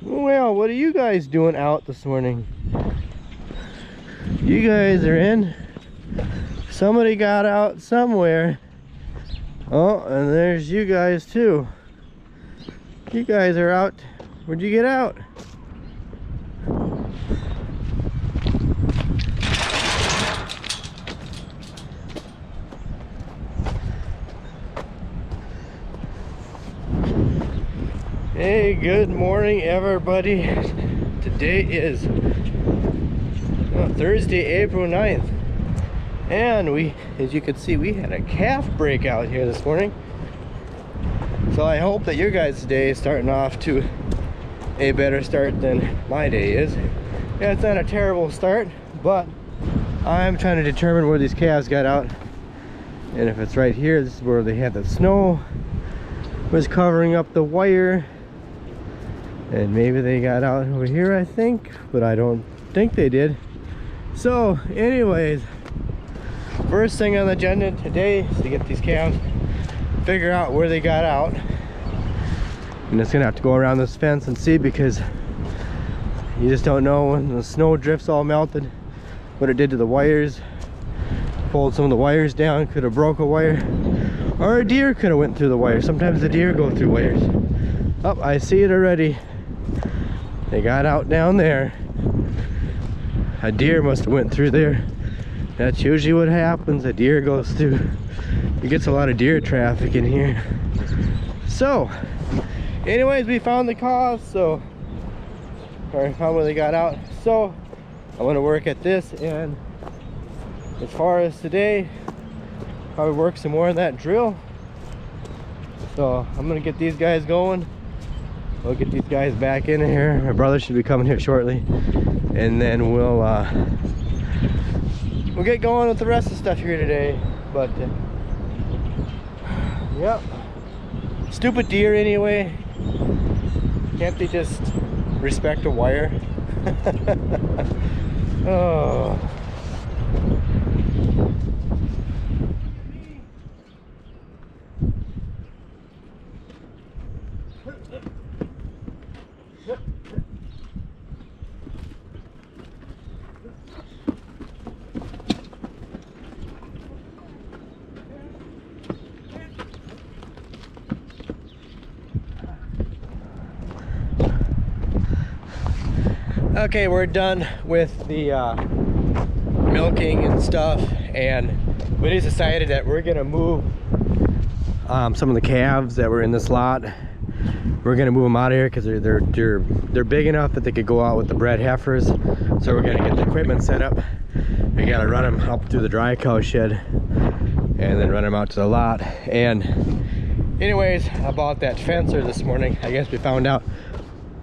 Well, what are you guys doing out this morning? You guys are in. Somebody got out somewhere. Oh, and there's you guys too. You guys are out. Where'd you get out? Hey, good morning everybody. Today is Thursday, April 9th. And we, as you can see, we had a calf breakout here this morning. So I hope that your guys' day is starting off to a better start than my day is. Yeah, it's not a terrible start, but I'm trying to determine where these calves got out. And if it's right here, this is where they had the snow was covering up the wire. And maybe they got out over here, I think, but I don't think they did. So anyways, first thing on the agenda today is to get these calves, figure out where they got out. And it's gonna have to go around this fence and see, because you just don't know when the snow drifts all melted what it did to the wires. Pulled some of the wires down, could have broke a wire, or a deer could have went through the wire. Sometimes the deer go through wires. Oh, I see it already. They got out down there. A deer must have went through there. That's usually what happens. A deer goes through. It gets a lot of deer traffic in here. So anyways, we found the cause, or found where they got out. So I want to work at this, and as far as today, probably work some more on that drill. So I'm gonna get these guys going. We'll get these guys back in here. My brother should be coming here shortly, and then we'll get going with the rest of the stuff here today. But yep, stupid deer anyway. Can't they just respect a wire? Oh. Okay, we're done with the milking and stuff, and we just decided that we're gonna move some of the calves that were in this lot. We're gonna move them out of here because they're big enough that they could go out with the bred heifers. So we're gonna get the equipment set up. We gotta run them up through the dry cow shed and then run them out to the lot. And anyways, about that fencer this morning, I guess we found out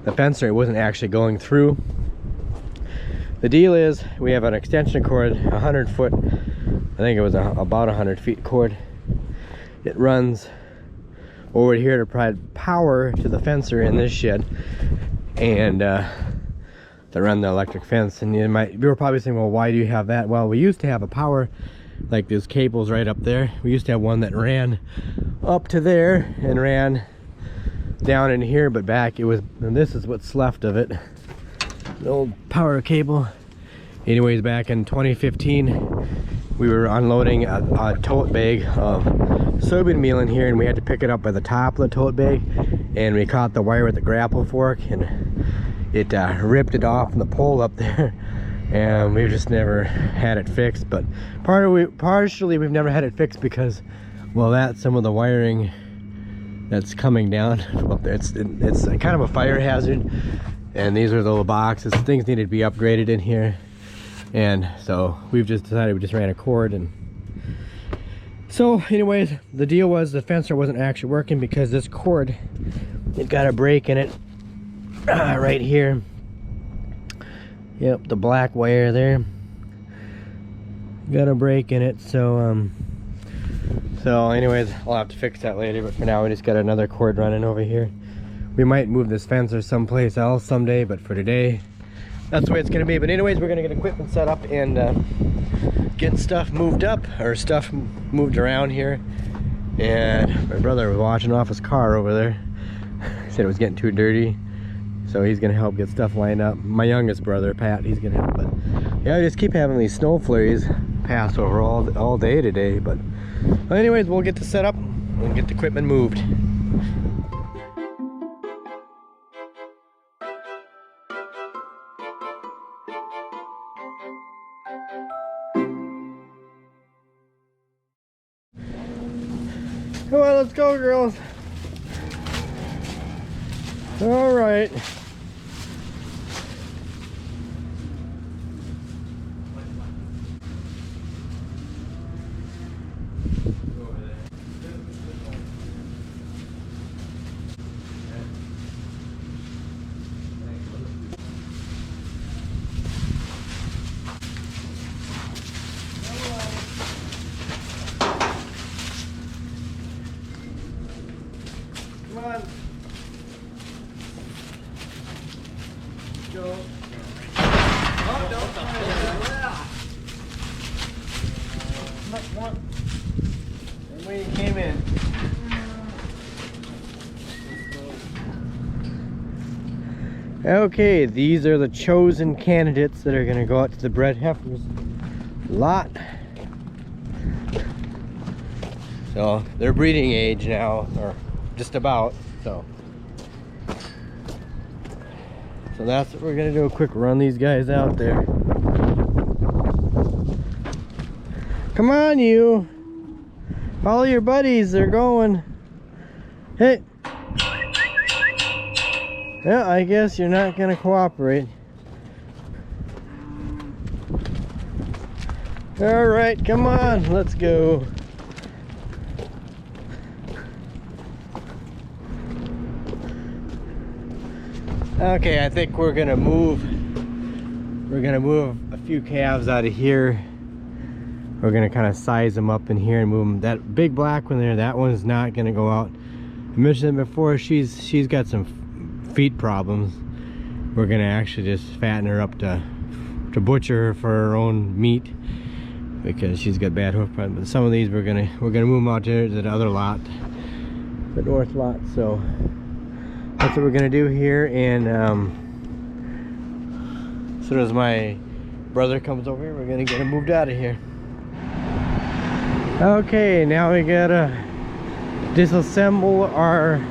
the fencer, it wasn't actually going through. The deal is, we have an extension cord, 100 foot, I think it was about 100 feet cord. It runs over here to provide power to the fencer in this shed, and to run the electric fence. And you were probably saying, well, why do you have that? Well, we used to have a power, like these cables right up there. We used to have one that ran up to there and ran down in here, but back it was, and this is what's left of it, the old power cable. Anyways, back in 2015 we were unloading a tote bag of soybean meal in here, and we had to pick it up by the top of the tote bag, and we caught the wire with the grapple fork, and it ripped it off from the pole up there, and we've just never had it fixed. But partially we've never had it fixed because, well, that's some of the wiring that's coming down up there. It's kind of a fire hazard, and these are the little boxes. Things needed to be upgraded in here, and so we've just decided we just ran a cord. And so anyways, the deal was the fencer wasn't actually working because this cord, it got a break in it right here. Yep, the black wire there got a break in it. So anyways, I'll have to fix that later, but for now we just got another cord running over here. We might move this fencer someplace else someday, but for today, that's the way it's gonna be. But anyways, we're gonna get equipment set up and get stuff moved up, or stuff moved around here. And my brother was washing off his car over there. He said it was getting too dirty. So he's gonna help get stuff lined up. My youngest brother, Pat, he's gonna help. But yeah, I just keep having these snow flurries pass over all day today. But anyways, we'll get this set up and get the equipment moved. Come on, let's go, girls. All right. Come on. Go. Oh, don't and when you came in. Okay, these are the chosen candidates that are going to go out to the bred heifers lot. So they're breeding age now, or just about. So that's what we're gonna do. A quick run these guys out there. Come on, you. Follow your buddies. They're going. Hey. Yeah, I guess you're not gonna cooperate. All right, come on. Let's go. Okay, I think we're gonna move a few calves out of here. We're gonna kind of size them up in here and move them. That big black one there, that one's not gonna go out. I mentioned before, she's got some feet problems. We're gonna actually just fatten her up to butcher her for her own meat because she's got bad hoof problems. But some of these we're gonna move them out to the other lot, the north lot. So that's what we're gonna do here, and as soon as my brother comes over here, we're gonna get him moved out of here. Okay, now we gotta disassemble our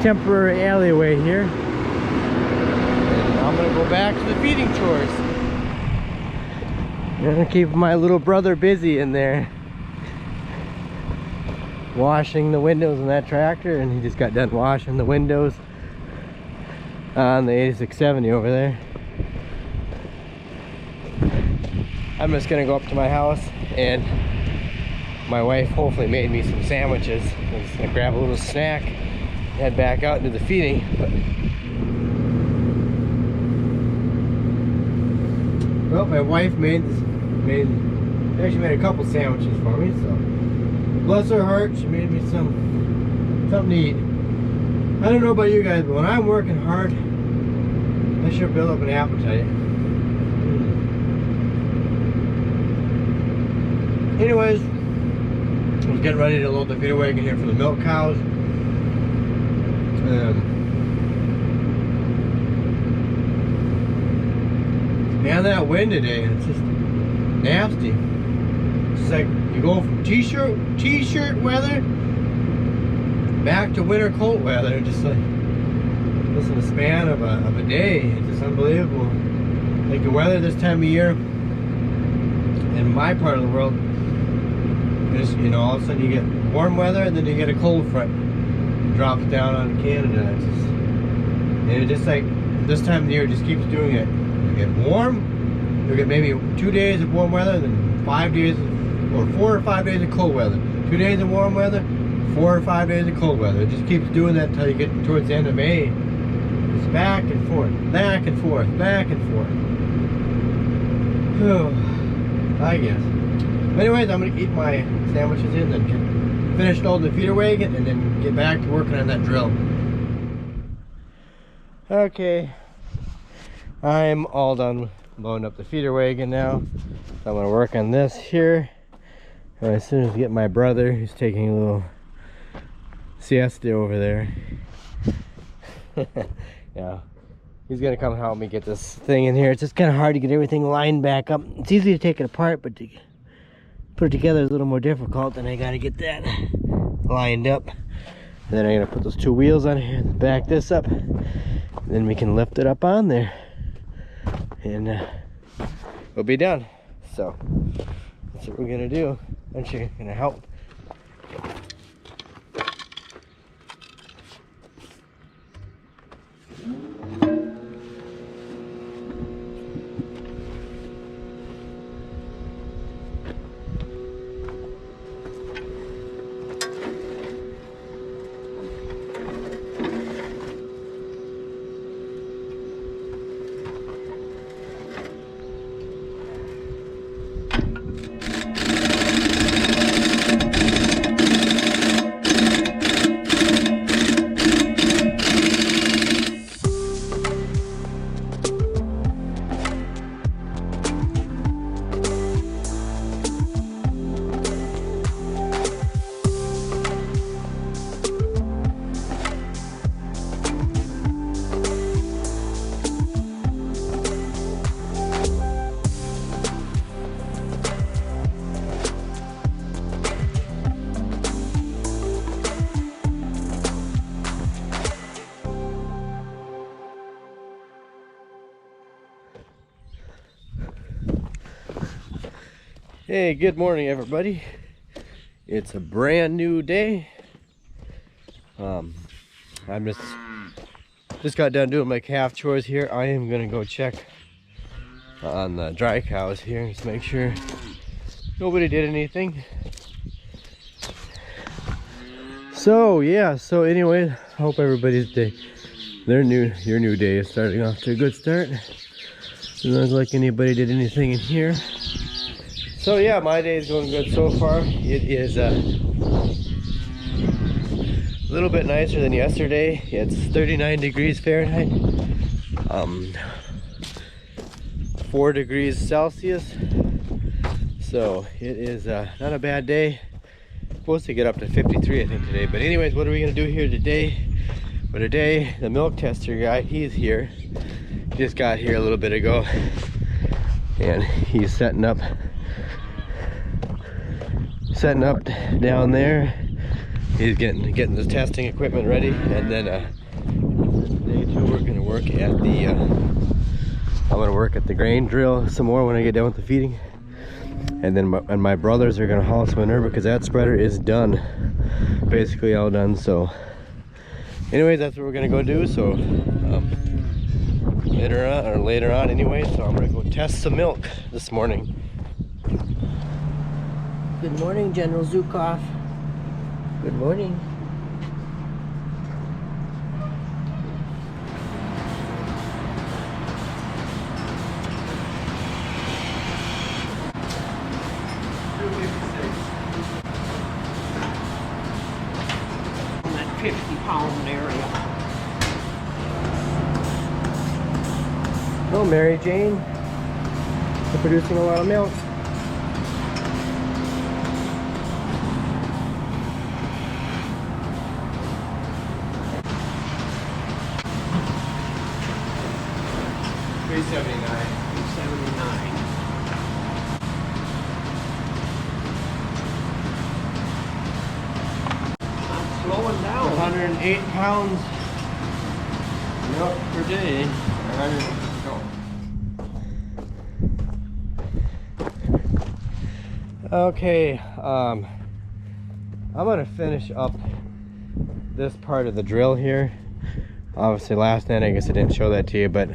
temporary alleyway here. And I'm gonna go back to the feeding chores. I'm gonna keep my little brother busy in there, washing the windows in that tractor, and he just got done washing the windows on the 8670 over there. I'm just gonna go up to my house, and my wife hopefully made me some sandwiches. I'm just gonna grab a little snack, head back out into the feeding. Well, my wife actually made a couple sandwiches for me, so bless her heart, she made me something to eat. I don't know about you guys, but when I'm working hard, I sure build up an appetite. Anyways, I was getting ready to load the feeder wagon here for the milk cows. Man, that wind today, it's just nasty. It's like you go from t-shirt weather back to winter cold weather, just like just in the span of a day. It's just unbelievable. Like the weather this time of year in my part of the world is, you know, all of a sudden you get warm weather and then you get a cold front. It drops down on Canada. It's just like this time of the year, it just keeps doing it. You get warm, you get maybe 2 days of warm weather, and then 5 days or 4 or 5 days of cold weather. 2 days of warm weather, 4 or 5 days of cold weather. It just keeps doing that until you get towards the end of May. It's back and forth, back and forth, back and forth. Oh, I guess. Anyways, I'm gonna eat my sandwiches in, then get finished loading the feeder wagon, and then get back to working on that drill. Okay, I'm all done loading up the feeder wagon now. So I'm gonna work on this here. And as soon as I get my brother, who's taking a little siesta over there. Yeah, he's gonna come help me get this thing in here. It's just kind of hard to get everything lined back up. It's easy to take it apart, but to put it together is a little more difficult, and I gotta get that lined up. And then I'm gonna put those two wheels on here and back this up. And then we can lift it up on there, and we'll be done. So that's what we're gonna do. Aren't you gonna help? Hey, good morning everybody. It's a brand new day. I'm just got done doing my calf chores here. I am gonna go check on the dry cows here, just make sure nobody did anything. So yeah, so anyway, hope everybody's day, your new day is starting off to a good start. Doesn't look like anybody did anything in here. So yeah, my day is going good so far. It is a little bit nicer than yesterday. It's 39 degrees Fahrenheit, 4 degrees Celsius. So it is not a bad day. Supposed to get up to 53 I think today. But anyways, what are we gonna do here today? Well, today the milk tester guy, he's here. He just got here a little bit ago, and he's setting up down there. He's getting the testing equipment ready, and then today too we're gonna work at the I'm gonna work at the grain drill some more when I get done with the feeding, and then my brothers are gonna haul some manure because that spreader is done, basically all done. So anyways, that's what we're gonna go do. So later on anyway, so I'm gonna go test some milk this morning. Good morning, General Zukov. Good morning. On that 50-pound area. Oh, Mary Jane. They're producing a lot of milk. $3.79. Not slowing down. 108 pounds milk per day. Okay, I'm gonna finish up this part of the drill here. Obviously last night I guess I didn't show that to you, but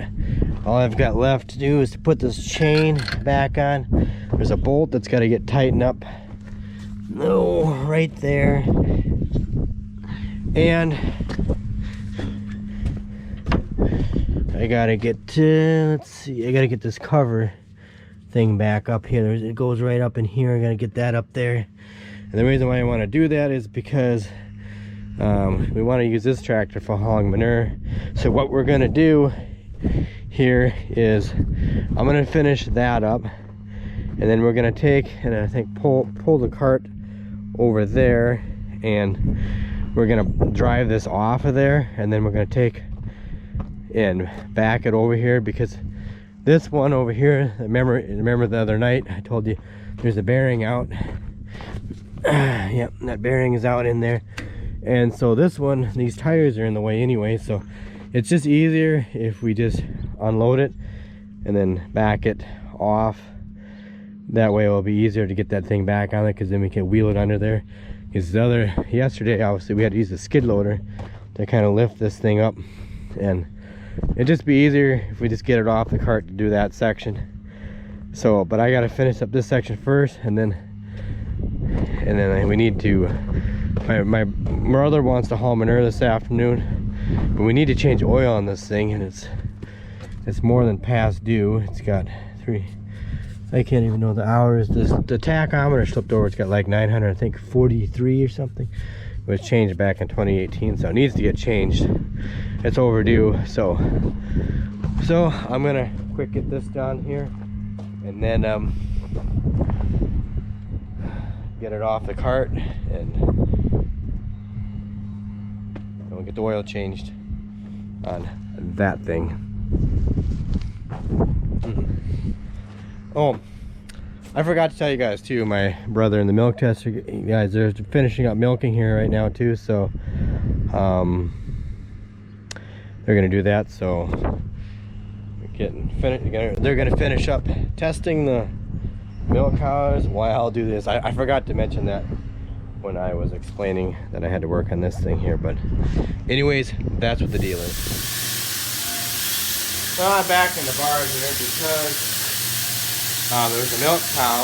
all I've got left to do is to put this chain back on. There's a bolt that's got to get tightened up. No, right there. And I gotta get let's see, I gotta get this cover thing back up here. It goes right up in here. I gotta get that up there. And the reason why I want to do that is because we want to use this tractor for hauling manure. So what we're gonna do here is I'm gonna finish that up, and then we're gonna take and I think pull the cart over there, and we're gonna drive this off of there, and then we're gonna take and back it over here, because this one over here, remember the other night I told you there's a bearing out. Yep, that bearing is out in there. And so this one, these tires are in the way anyway, so it's just easier if we just unload it and then back it off. That way it'll be easier to get that thing back on it, because then we can wheel it under there. Because yesterday obviously we had to use the skid loader to kind of lift this thing up, and it'd just be easier if we just get it off the cart to do that section. So, but I gotta finish up this section first, and then we need to, my brother wants to haul manure this afternoon, but we need to change oil on this thing, and it's more than past due. It's got I can't even know the hours. The tachometer slipped over. It's got like 900, I think 43 or something. It was changed back in 2018, so it needs to get changed. It's overdue. So I'm gonna quick get this done here, and then get it off the cart, and we'll get the oil changed on that thing. Oh, I forgot to tell you guys too, my brother and the milk tester guys, they're finishing up milking here right now too, so they're gonna do that. So they're gonna finish up testing the milk cows while I'll do this. I forgot to mention that when I was explaining that I had to work on this thing here, but anyways, that's what the deal is. Well, I'm back in the barn here because there was a milk cow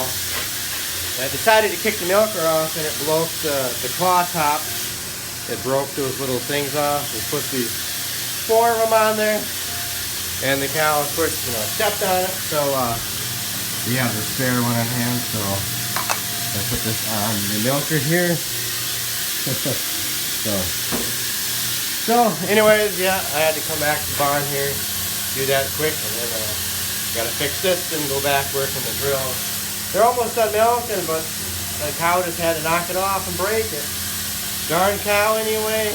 that decided to kick the milker off, and it broke the claw top. It broke those little things off. There's supposed to be 4 of them on there, and the cow, of course, stepped on it. So we have the spare one on hand, so I put this on the milker here. so anyways, yeah, I had to come back to the barn here, do that quick, and then gotta fix this and go back working the drill. They're almost done milking, but the cow just had to knock it off and break it. Darn cow anyway.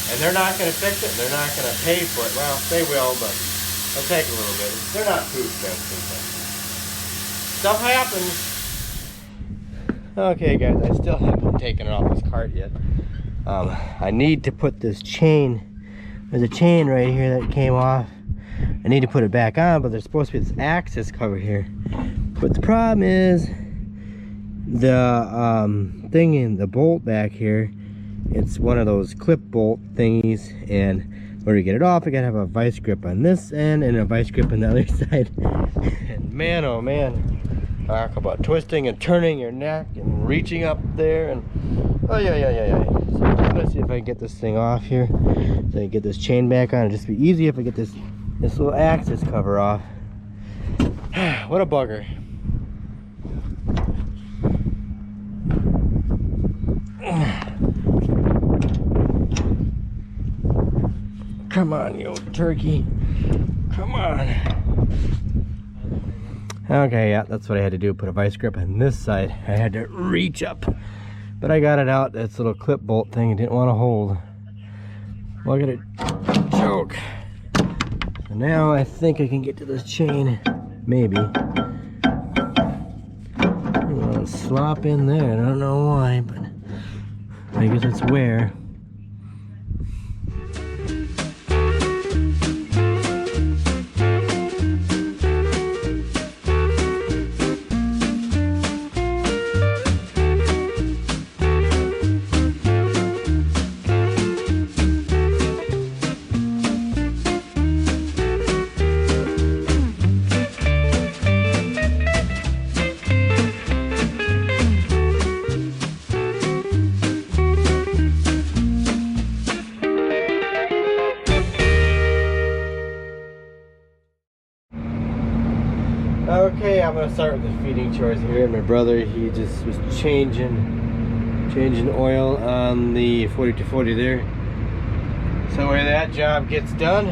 And they're not gonna fix it, they're not gonna pay for it. Well, they will, but it'll take a little bit. They're not too expensive, but stuff happens. Okay guys, I still haven't taken it off this cart yet. I need to put this chain. There's a chain right here that came off. I need to put it back on, but there's supposed to be this access cover here. But the problem is the thing in the bolt back here, it's one of those clip bolt thingies, and in order to get it off, I gotta have a vice grip on this end and a vice grip on the other side. And man, oh man, talk about twisting and turning your neck and reaching up there, and oh yeah. So I'm gonna see if I can get this thing off here, so I can get this chain back on. It'd just be easy if I get this little access cover off. What a bugger. Come on, you old turkey. Come on. Okay, yeah, that's what I had to do. Put a vice grip on this side. I had to reach up. But I got it out. That's little clip bolt thing I didn't want to hold. Look at it choke. So now I think I can get to this chain. Maybe. Well, slop in there. I don't know why, but I guess it's wear. Okay, I'm gonna start with the feeding chores here. My brother, he just was changing oil on the 4240 there. So when that job gets done,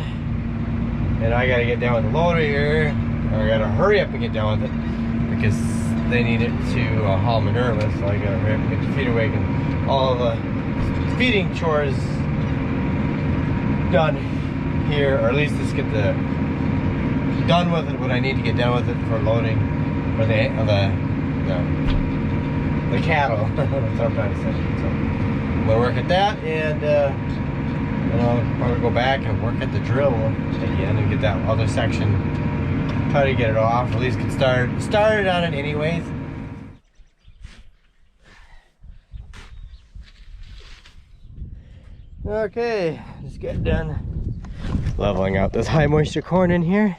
and I gotta get down with the loader here, or I gotta hurry up and get down with it because they need it to haul manure with. So I gotta hurry up and get the feeder wagon, all the feeding chores done. here, or at least just get the done with it what I need to get done with it for loading for the cattle. That's what I'm trying to say. So we'll work at that, and I'll probably go back and work at the drill again and get that other section, try to get it off, at least get started on it anyways. Okay, just get done leveling out this high moisture corn in here.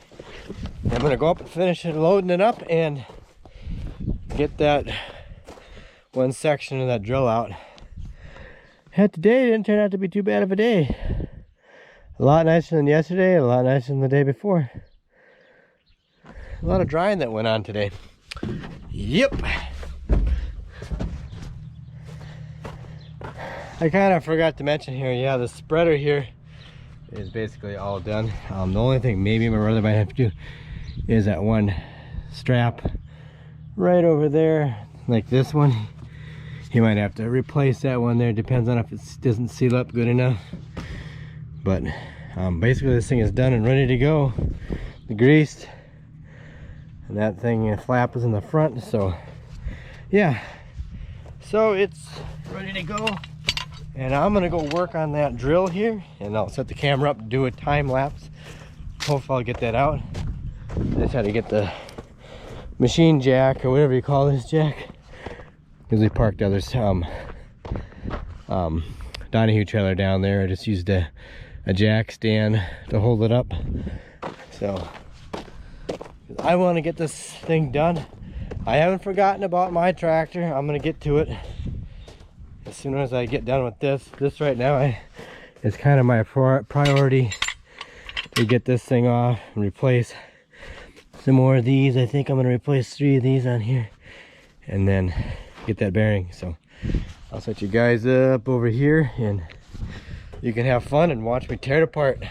I'm gonna go up and finish it, loading it up, and get that one section of that drill out. And today didn't turn out to be too bad of a day. A lot nicer than yesterday, a lot nicer than the day before. A lot of drying that went on today. Yep. I kind of forgot to mention here, yeah, the spreader here is basically all done. The only thing maybe my brother might have to do is that one strap right over there, like this one. He might have to replace that one there, depends on if it doesn't seal up good enough. But basically this thing is done and ready to go. The greased, and that thing flap is in the front, so yeah. So it's ready to go. And I'm gonna go work on that drill here, and I'll set the camera up, do a time lapse. Hopefully I'll get that out. I just had to get the machine jack, or whatever you call this jack, because we parked other Donahue trailer down there. I just used a jack stand to hold it up. So I want to get this thing done. I haven't forgotten about my tractor. I'm gonna get to it as soon as I get done with this. This right now is kind of my priority, to get this thing off and replace some more of these. I think I'm gonna replace 3 of these on here, and then get that bearing. So I'll set you guys up over here, and you can have fun and watch me tear it apart.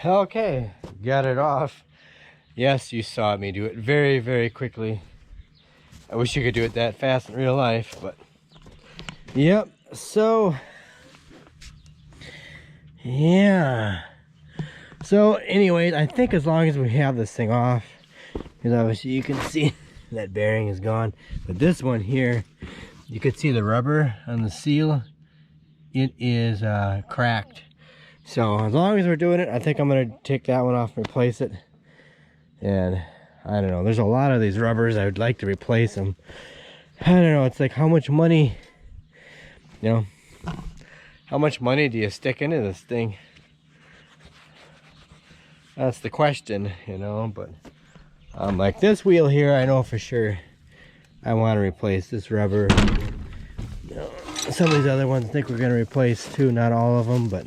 Okay, got it off. Yes, you saw me do it very, very quickly. I wish you could do it that fast in real life, but yep. So yeah. So anyways, I think as long as we have this thing off, because obviously you can see that bearing is gone, but this one here, you could see the rubber on the seal. It is cracked. So as long as we're doing it, I think I'm gonna take that one off and replace it. And I don't know, there's a lot of these rubbers, I would like to replace them. I don't know, it's like how much money, you know, how much money do you stick into this thing? That's the question, you know. But like this wheel here, I know for sure I want to replace this rubber. You know, some of these other ones I think we're gonna replace too, not all of them, but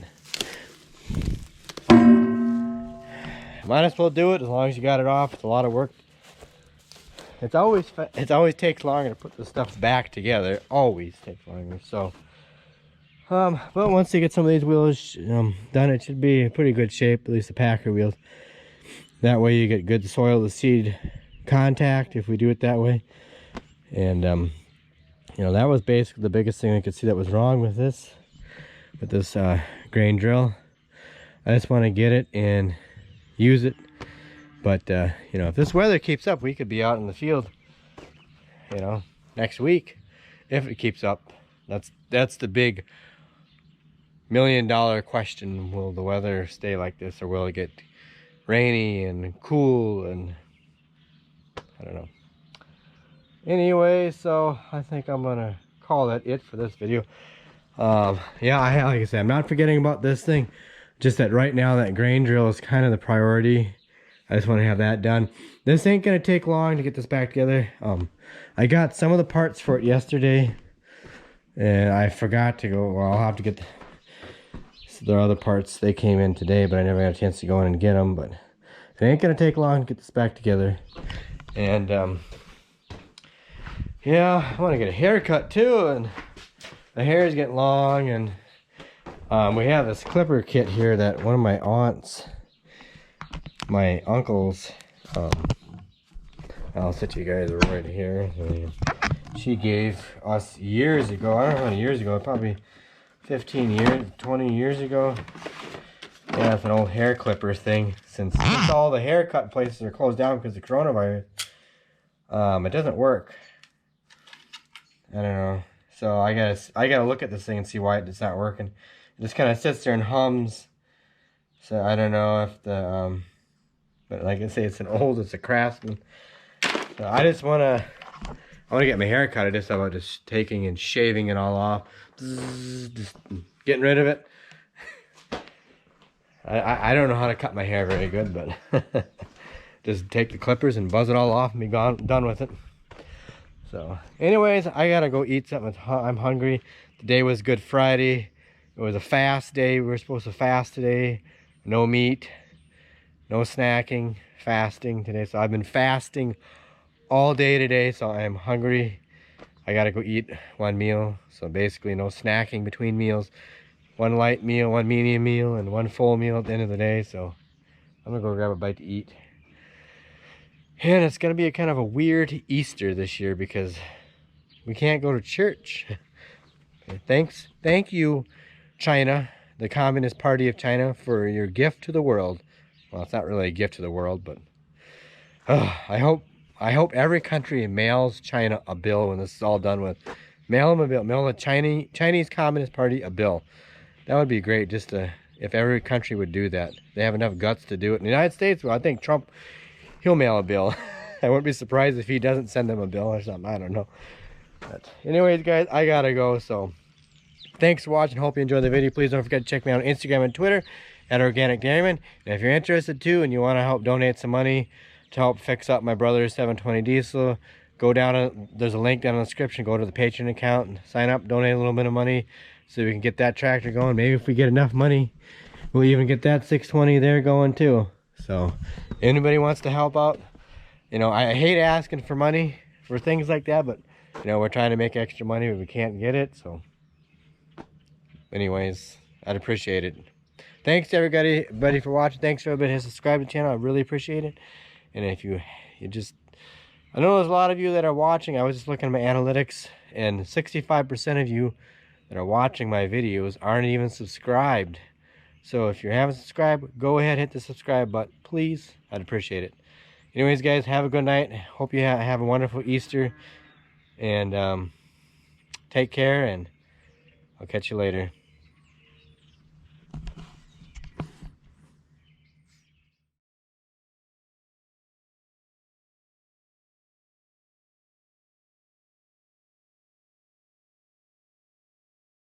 might as well do it as long as you got it off. It's a lot of work. It always takes longer to put the stuff back together. It always takes longer. So but once you get some of these wheels done, it should be in pretty good shape, at least the Packer wheels. That way you get good soil to seed contact if we do it that way. And you know, that was basically the biggest thing I could see that was wrong with this grain drill. I just want to get it and use it. But you know, if this weather keeps up, we could be out in the field, you know, next week if it keeps up. That's the big $1,000,000 question. Will the weather stay like this, or will it get rainy and cool? And I don't know. Anyway, so I think I'm gonna call that it for this video. Yeah, like I said, I'm not forgetting about this thing. Just that right now that grain drill is kind of the priority. I just want to have that done. This ain't gonna take long to get this back together. I got some of the parts for it yesterday, and I forgot to go. Well, I'll have to get the other parts. They came in today, but I never got a chance to go in and get them. But it ain't gonna take long to get this back together. And yeah, I want to get a haircut too, and the hair is getting long, and we have this clipper kit here that one of my aunts, my uncles, I'll set you guys right here. She gave us years ago. I don't know how many years ago, probably 15 years, 20 years ago. Yeah, it's an old hair clipper thing. Since all the haircut places are closed down because of coronavirus, it doesn't work. I don't know. So I gotta look at this thing and see why it's not working. It just kind of sits there and hums. So I don't know if the but like I say, it's a Craftsman. So I wanna get my hair cut. I just thought about just taking and shaving it all off, just getting rid of it. I don't know how to cut my hair very good, but just take the clippers and buzz it all off and be done with it. So anyways, I gotta go eat something. I'm hungry. Today was Good Friday. It was a fast day. We were supposed to fast today. No meat, no snacking, fasting today. So I've been fasting all day today, so I'm hungry. I gotta go eat one meal. So basically no snacking between meals. One light meal, one medium meal, and one full meal at the end of the day. So I'm gonna go grab a bite to eat. And it's gonna be a kind of a weird Easter this year because we can't go to church. Thank you, China, the Communist Party of China, for your gift to the world. Well, it's not really a gift to the world, but I hope every country mails China a bill when this is all done with. Mail them a bill. Mail the Chinese Communist Party a bill. That would be great, just if every country would do that. They have enough guts to do it. In the United States, well, I think Trump, he'll mail a bill. I wouldn't be surprised if he doesn't send them a bill or something. I don't know. But anyways, guys, I gotta go. So thanks for watching. Hope you enjoyed the video. Please don't forget to check me out on Instagram and Twitter at Organic Dairyman. And if you're interested too and you want to help donate some money to help fix up my brother's 720 diesel, go down. There's a link down in the description. Go to the Patreon account and sign up. Donate a little bit of money so we can get that tractor going. Maybe if we get enough money, we'll even get that 620 there going too. So anybody wants to help out, you know, I hate asking for money for things like that, but you know, we're trying to make extra money but we can't get it. So anyways, I'd appreciate it. Thanks to everybody for watching. Thanks for everybody who subscribed to the channel. I really appreciate it. And if you just, I know there's a lot of you that are watching. I was just looking at my analytics, and 65% of you that are watching my videos aren't even subscribed. So if you haven't subscribed, go ahead, hit the subscribe button, please. I'd appreciate it. Anyways, guys, have a good night. Hope you have a wonderful Easter, and take care, and I'll catch you later.